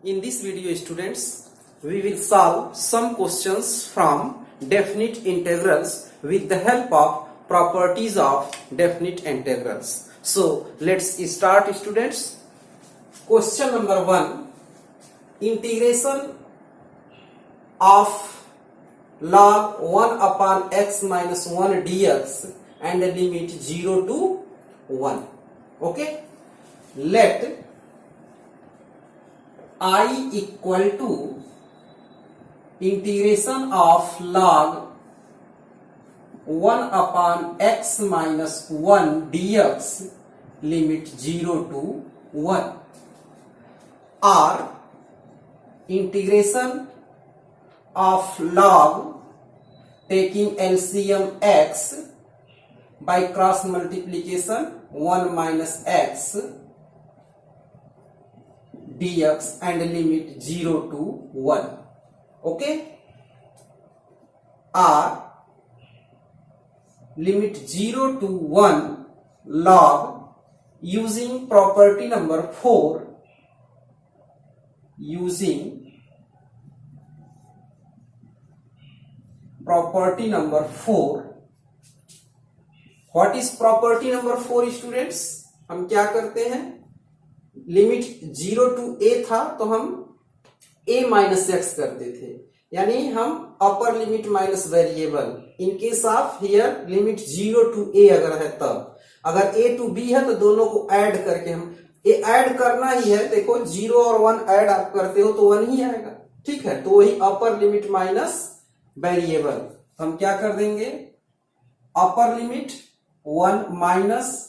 In this video, students, we will solve some questions from definite integrals with the help of properties of definite integrals. So, let's start, students. Question number 1. Integration of log 1 upon x minus 1 dx and the limit 0 to 1. Okay? Let I equal to integration of log 1 upon x minus 1 dx limit 0 to 1, or integration of log taking LCM x by cross multiplication 1 minus x dx and limit 0 to 1. Okay, or limit 0 to 1 log using property number 4, using property number 4. What is property number 4, students? हम क्या करते हैं, limit 0 to a था तो हम a minus x करते थे, यानी हम upper limit minus variable in case of here limit 0 to a अगर है तब, अगर a टू b है तो दोनों को ऐड करके हम ये ऐड करना ही है। देखो 0 और 1 ऐड आप करते हो तो 1 ही आएगा, ठीक है। तो वही अपर लिमिट माइनस वेरिएबल, हम क्या कर देंगे, अपर लिमिट 1 माइनस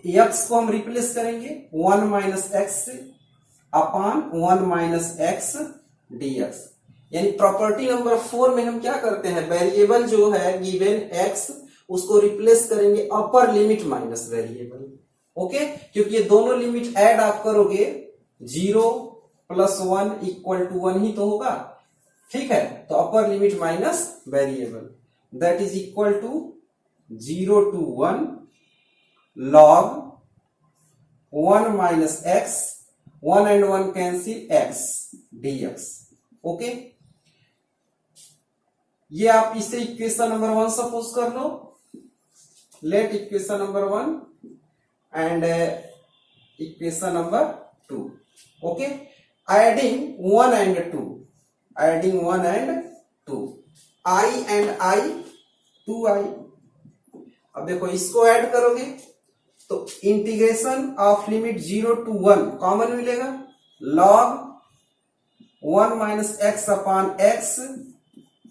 एक्स को हम रिप्लेस करेंगे 1 माइनस एक्स से अपॉन 1 माइनस एक्स डीएक्स। यानी प्रॉपर्टी नंबर 4 में हम क्या करते हैं, वेरिएबल जो है गिवन एक्स उसको रिप्लेस करेंगे अपर लिमिट माइनस वेरिएबल। ओके, क्योंकि ये दोनों लिमिट ऐड आप करोगे 0 प्लस 1 इक्वल टू 1 ही तो होगा, ठीक है। तो upper limit minus variable that is equal to 0 to 1 log 1 minus x, 1 and 1 cancel x dx. Okay, ये आप इसे इक्वेशन नंबर 1 सपोज कर लो। Let equation number 1 and equation number 2. Okay, adding 1 and 2, adding 1 and 2, I and I 2i। अब देखो इसको add करोगे तो integration of limit 0 to 1 common मिलेगा, log 1 minus x upon x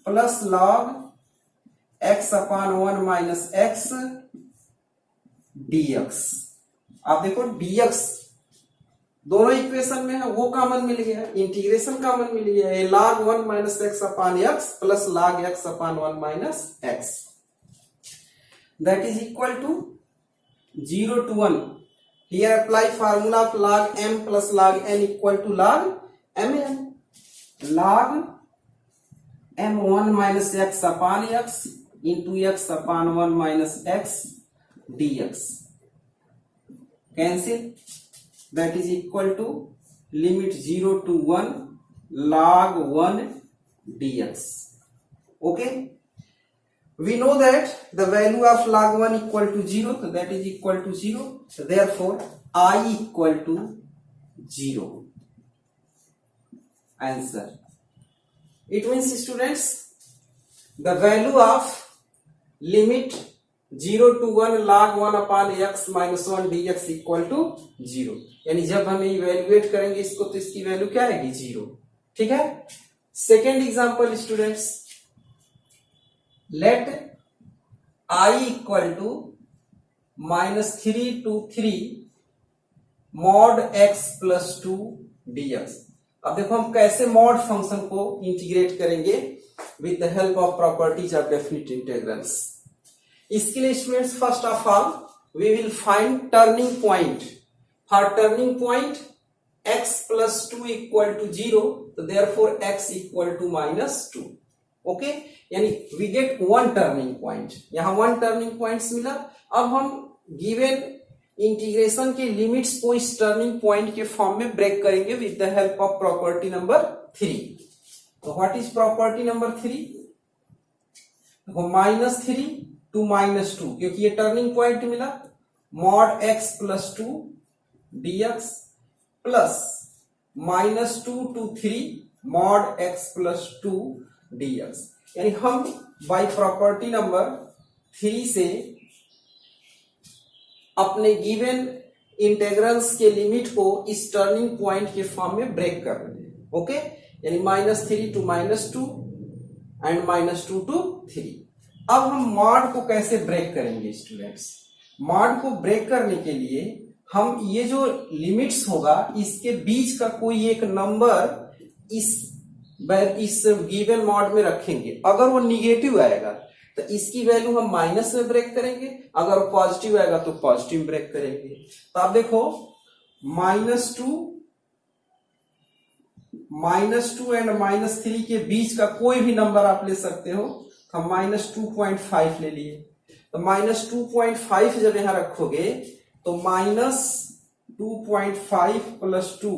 plus log x upon 1 minus x dx। आप देखो dx दोनों equation में है वो कॉमन मिल गया, इंटीग्रेशन कॉमन मिल गया, ये log 1 minus x upon x plus log x upon 1 minus x that is equal to 0 to 1। Here apply formula of log m plus log n equal to log mn, log m 1 minus x upon x into x upon 1 minus x dx cancel, that is equal to limit 0 to 1 log 1 dx। Okay, we know that the value of log 1 equal to 0, so that is equal to 0, so therefore I equal to 0 answer। It means students the value of limit 0 to 1 log 1 upon x minus 1 dx equal to 0, यानी जब हम evaluate करेंगे इसको तो इसकी value क्या आएगी 0, ठीक है। Second example students, let I equal to -3 to 3 mod x plus 2 dx। अब देखो हम कैसे मॉड फंक्शन को इंटीग्रेट करेंगे with the help of properties of definite integrals. इसके लिए students first of all we will find turning point. For turning point x plus 2 equal to 0, तो therefore x equal to -2। Okay, यानी we get 1 turning point, यहां 1 turning points मिला। अब हम given integration के limits को इस टर्निंग पॉइंट के फॉर्म में ब्रेक करेंगे with the help of property number 3। तो what is property number 3? -3 to -2, क्योंकि ये टर्निंग पॉइंट मिला, mod x + 2 dx plus -2 to 3 mod x + 2 dx। यानी हम बाय प्रॉपर्टी नंबर 3 से अपने गिवन इंटेग्रल्स के लिमिट को इस टर्निंग पॉइंट के फॉर्म में ब्रेक कर रहे हैं। ओके, यानी -3 to -2 एंड -2 to 3। अब हम मॉड को कैसे ब्रेक करेंगे स्टूडेंट्स? मॉड को ब्रेक करने के लिए हम ये जो लिमिट्स होगा इसके बीच का कोई एक नंबर इस गिवन मॉड में रखेंगे। अगर वो निगेटिव आएगा तो इसकी वैल्यू हम माइनस में ब्रेक करेंगे, अगर पॉजिटिव आएगा तो पॉजिटिव में ब्रेक करेंगे। तो आप देखो -2 एंड -3 के बीच का कोई भी नंबर आप ले सकते हो। तो हम -2.5 ले लिए, तो -2.5 जब यहां रखोगे तो -2.5 + 2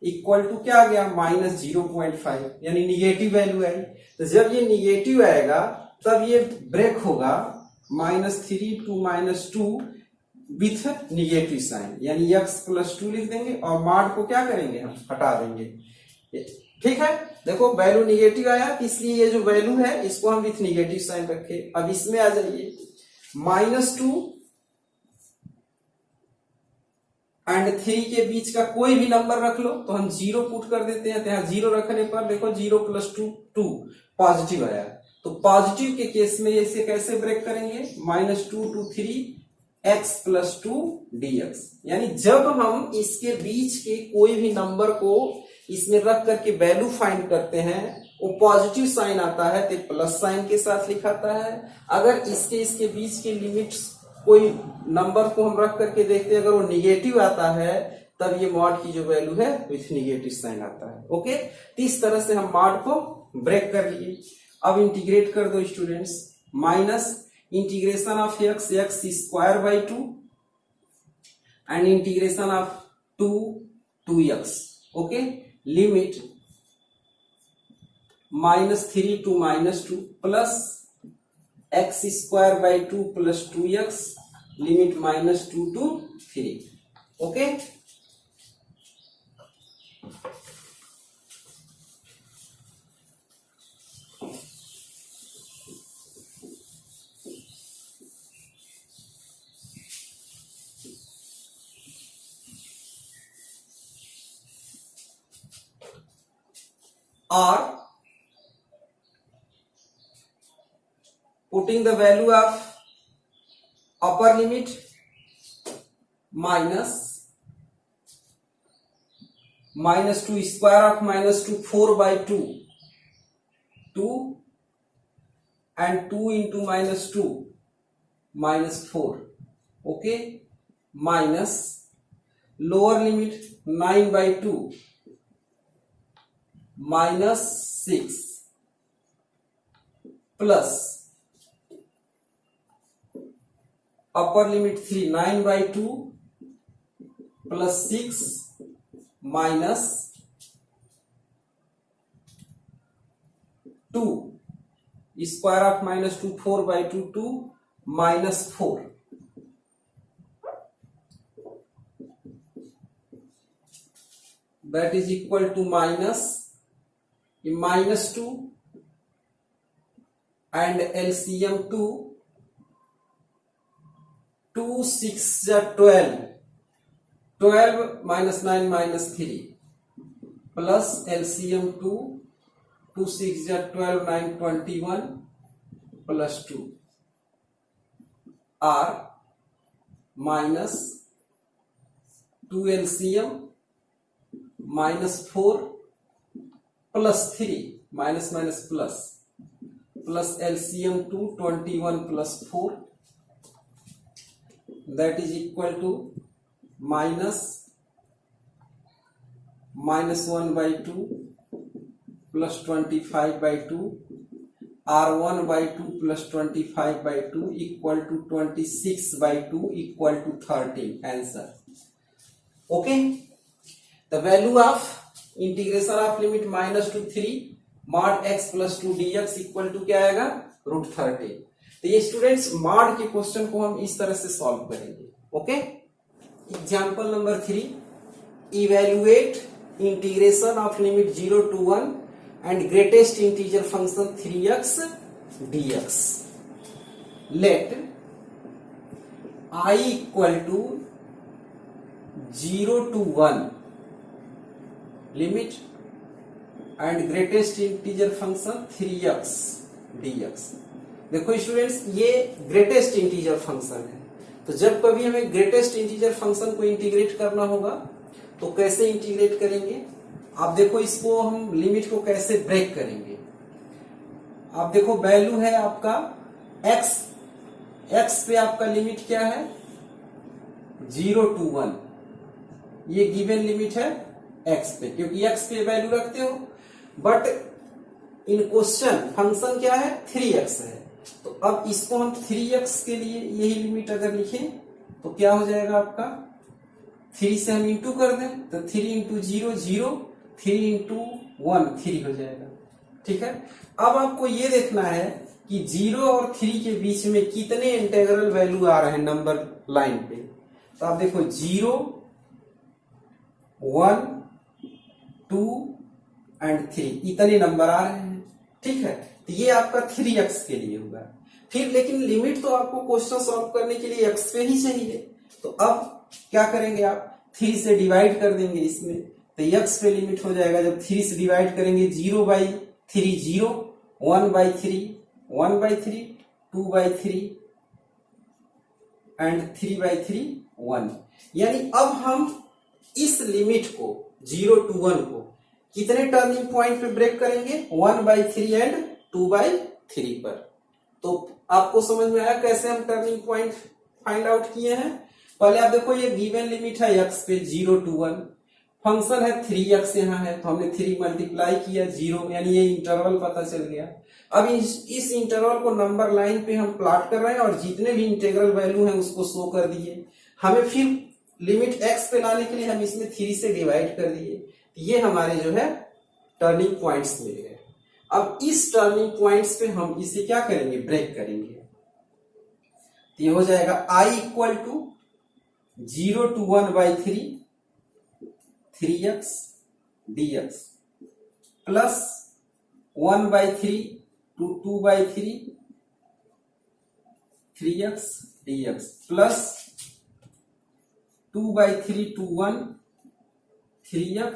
इक्वल टू क्या आ गया? -0.5, यानी निगेटिव वैल्यू आई। तो जब ये निगेटिव आएगा तब ये ब्रेक होगा -3 to -2 विथ निगेटिव साइन, यानी x + 2 लिख देंगे और मॉड को क्या करेंगे? हम हटा देंगे। ठीक है, देखो वैल्यू निगेटिव आया, इसलिए ये जो वैल्यू है इसको हम विथ निगेटिव साइन रखे। अब इसमें आ जाइए, -2 एंड 3 के बीच का कोई भी नंबर रख लो, तो हम 0 पुट कर देते हैं। तो यहाँ 0 रखने पर देखो 0 + 2 2 पॉजिटिव आया। तो पॉजिटिव के केस में इसे कैसे ब्रेक करेंगे? -2 to 3 x + 2 dx। यानी जब हम इसके बीच के कोई भी नंबर को इसमें रख करके वैल्यू फाइंड करते हैं, वो पॉजिटिव साइन आता है तो प्लस साइन के साथ लिखाता है। अगर इसके बीच के लिमिट्स कोई नंबर को हम रख करके देखते हैं, अगर वो निगेटिव आता है तब ये मॉड की जो वैल्यू है विथ निगेटिव साइन आता है। ओके, इस तरह से हम मॉड को ब्रेक कर लिए। अब इंटीग्रेट कर दो students, minus integration of x² 2 and integration of 2x। Okay, limit -3 to -2 plus x² 2 + 2x limit -2 to 3। Okay, or putting the value of upper limit -2 square of -2 4/2 2 and 2 into -2 -4। okay, minus lower limit 9/2 -6 plus upper limit 3 9/2 plus 6 minus 2 square of -2 4/2 2 -4। that is equal to -2 and LCM 2 6 12 12 -9 -3 plus LCM 2 6 12 9 21 plus 2 are -2 LCM -4 plus 3 minus plus LCM 2 21 plus 4, that is equal to -1/2 plus 25/2 r1/2 plus 25/2 equal to 26/2 equal to 13 answer. Okay, the value of integration of limit -3 mod x plus 2 dx equal to क्या आएगा, √13। तो ये students mod के question को हम इस तरह से सॉल्व करेंगे। Okay, example number 3, evaluate integration of limit 0 to 1 and greatest integer function 3x dx. Let I equal to 0 to 1 limit and greatest integer function 3x dx. देखो स्टूडेंट्स, ये greatest integer function है, तो जब कभी हमें greatest integer function को integrate करना होगा तो कैसे इंटीग्रेट करेंगे। आप देखो, इसको हम लिमिट को कैसे ब्रेक करेंगे। आप देखो, वैल्यू है आपका x, x पे आपका लिमिट क्या है 0 to 1, ये गिवन लिमिट है x पे, क्योंकि x पे वैल्यू रखते हो। बट इन क्वेश्चन फंक्शन क्या है 3x है, तो अब इसको हम 3x के लिए यही लिमिट अगर लिखें तो क्या हो जाएगा आपका, 3 से हम इंटू कर दें तो 3 इंटू 0 0, 3 इंटू 1 3 हो जाएगा। ठीक है, अब आपको ये देखना है कि 0 और 3 के बीच में कितने इंटीग्रल वैल्यू आ रहे हैं नंबर लाइन पे। तो आप देखो 0 1 2 एंड 3 इतने नंबर आ रहे हैं। ठीक है, तो ये आपका 3x के लिए होगा। फिर लेकिन लिमिट तो आपको क्वेश्चन सॉल्व करने के लिए x पे ही चाहिए, तो अब क्या करेंगे आप 3 से डिवाइड कर देंगे इसमें, तो x पे लिमिट हो जाएगा। जब 3 से डिवाइड करेंगे 0/3 0, 1/3 1/3, 2/3 एंड 3/3 1। यानी अब हम इस लिमिट को 0 to 1 को कितने टर्निंग पॉइंट पे ब्रेक करेंगे, 1/3 एंड 2/3 पर। तो आपको समझ में आया कैसे हम टर्निंग पॉइंट फाइंड आउट किए हैं। पहले आप देखो, ये गिवन लिमिट है x पे 0 to 1, फंक्शन है 3x यहाँ है, तो हमने 3 मल्टीप्लाई किया 0, यानी ये इंटरवल पता चल गया। अब इस इंटरवल को नंबर लाइन पे हम प्लॉट कर रहे हैं और जितने भी इंटीग्रल वैल्यू हैं उसको शो कर दिए। हमें फिर लिमिट x पे लाने के लिए हम इसमें 3 से डिवाइड कर दिए। ये हमारे जो है टर्निंग पॉइंट्स मिल गए। अब इस टर्निंग पॉइंट्स पे हम इसे क्या करेंगे, ब्रेक करेंगे। तो ये हो जाएगा I equal to 0 to 1/3 3x dx plus 1/3 to 2/3 3x dx plus 2/3 to 1 3x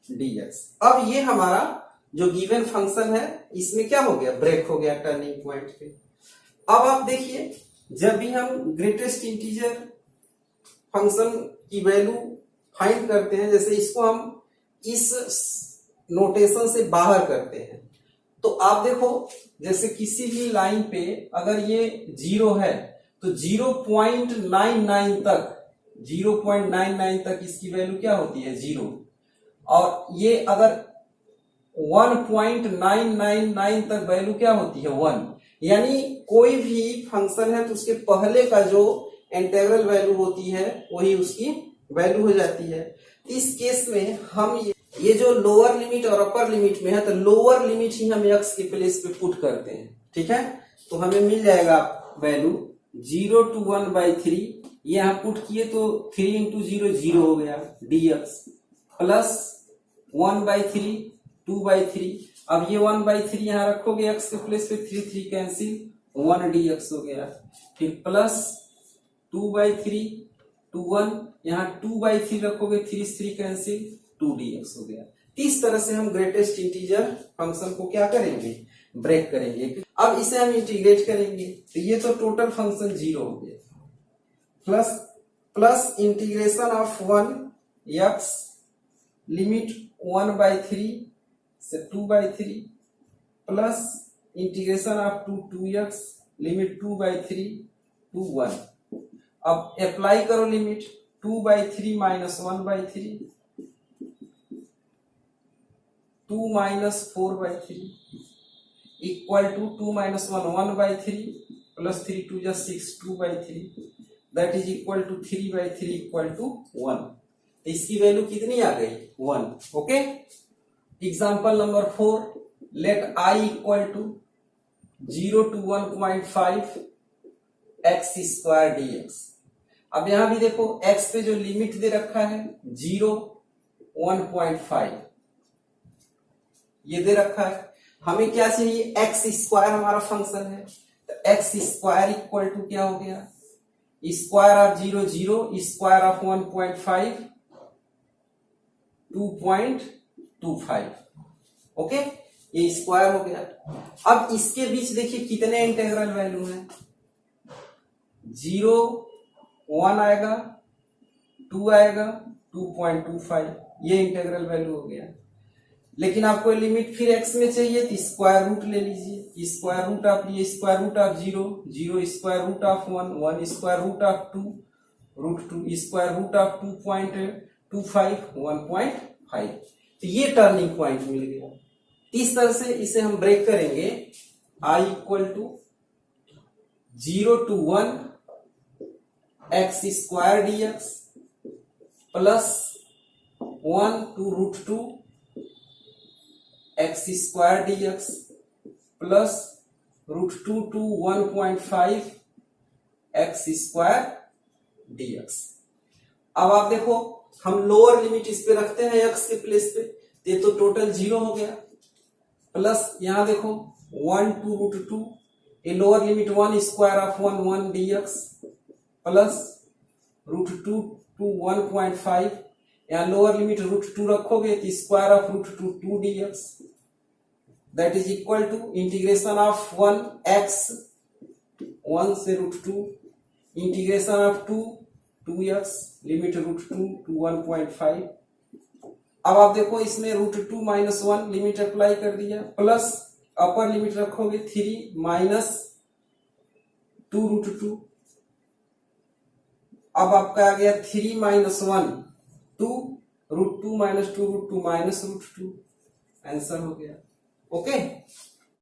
dx। अब ये हमारा जो गिवन फंक्शन है इसमें क्या हो गया, ब्रेक हो गया टर्निंग पॉइंट पे। अब आप देखिए, जब भी हम ग्रेटेस्ट इंटीजर फंक्शन की वैल्यू फाइंड करते हैं, जैसे इसको हम इस नोटेशन से बाहर करते हैं, तो आप देखो जैसे किसी भी लाइन पे अगर ये 0 है तो 0.99 तक 0.99 तक इसकी वैल्यू क्या होती है 0, और ये अगर 1.999 तक वैल्यू क्या होती है 1। यानी कोई भी फंक्शन है तो उसके पहले का जो इंटीग्रल वैल्यू होती है वही उसकी वैल्यू हो जाती है। इस केस में हम ये जो लोअर लिमिट और अपर लिमिट में है, तो लोअर लिमिट ही हम x के प्लेस पे पुट करते हैं। ठीक है, तो हमें मिल जाएगा वैल्यू 0 to 1/3, ये यहाँ पुट किए तो 3 इंटू 0 0 हो गया dx प्लस 1/3 2/3। अब ये 1/3 यहाँ रखोगे x के प्लेस पे, 3 3 कैंसिल, 1 dx हो गया। फिर प्लस 2/3 2 1, यहाँ 2/3 रखोगे, 3 3 कैंसिल, 2 dx हो गया। इस तरह से हम ग्रेटेस्ट इंटीजर फंक्शन को क्या करेंगे, ब्रेक करेंगे। अब इसे हम इंटीग्रेट करेंगे तो ये तो टोटल फंक्शन 0 हो गया, plus integration of 1x limit 1/3 से 2/3 plus integration of 2x limit 2/3 to 1। अब अप्लाई करो limit 2/3 minus 1/3 2 minus 4/3 equal to 2 minus 1 1/3 plus 3 2 जा 6 2/3 that is equal to 3/3 equal to 1। तो इसकी वैल्यू कितनी आ गई 1। Okay, example number 4, let I equal to 0 to 1.5 x square dx। अब यहां भी देखो x पे जो लिमिट दे रखा है 0 1.5 ये दे रखा है। हमें क्या चाहिए, एक्स स्क्वायर हमारा फंक्शन है, तो एक्स स्क्वायर इक्वल टू क्या हो गया, square of 0 0, square of 1.5 2.25। Okay, ये स्क्वायर हो गया। अब इसके बीच देखिए कितने इंटीग्रल वैल्यू हैं, 0 1 आएगा, 2 आएगा, 2.25 ये इंटीग्रल वैल्यू हो गया। लेकिन आपको लिमिट फिर x में चाहिए तो स्क्वायर रूट ले लीजिए, स्क्वायर रूट ऑफ लिए square root of 0 0, square root of 1 1, square root of 2 root 2, square root of 2.25 1.5। तो ये टर्निंग पॉइंट मिल गया। इस तरह से इसे हम ब्रेक करेंगे, I equal to 0 to 1 x square dx plus 1 to root 2 x square dx plus root 2 to 1.5 x square dx। अब आप देखो हम लोअर लिमिट इस पे रखते हैं x के प्लेस पे, ये तो टोटल 0 हो गया, प्लस यहां देखो 1 to रूट 2, ये lower limit 1 square of 1 1 dx plus root 2 to 1.5, यहाँ लोअर लिमिट रूट 2 रखोगे तो square of root 2 2 dx that is equal to integration of 1 x 1 से root 2 integration of 2 2x limit root 2 to 1.5। अब आप देखो इसमें root 2 minus 1 limit apply कर दिया, प्लस अपर लिमिट रखोगे 3 माइनस 2 रूट 2। अब आपका आ गया 3 minus 1 2 root 2 minus 2 root 2 minus root 2, answer हो गया। ओके।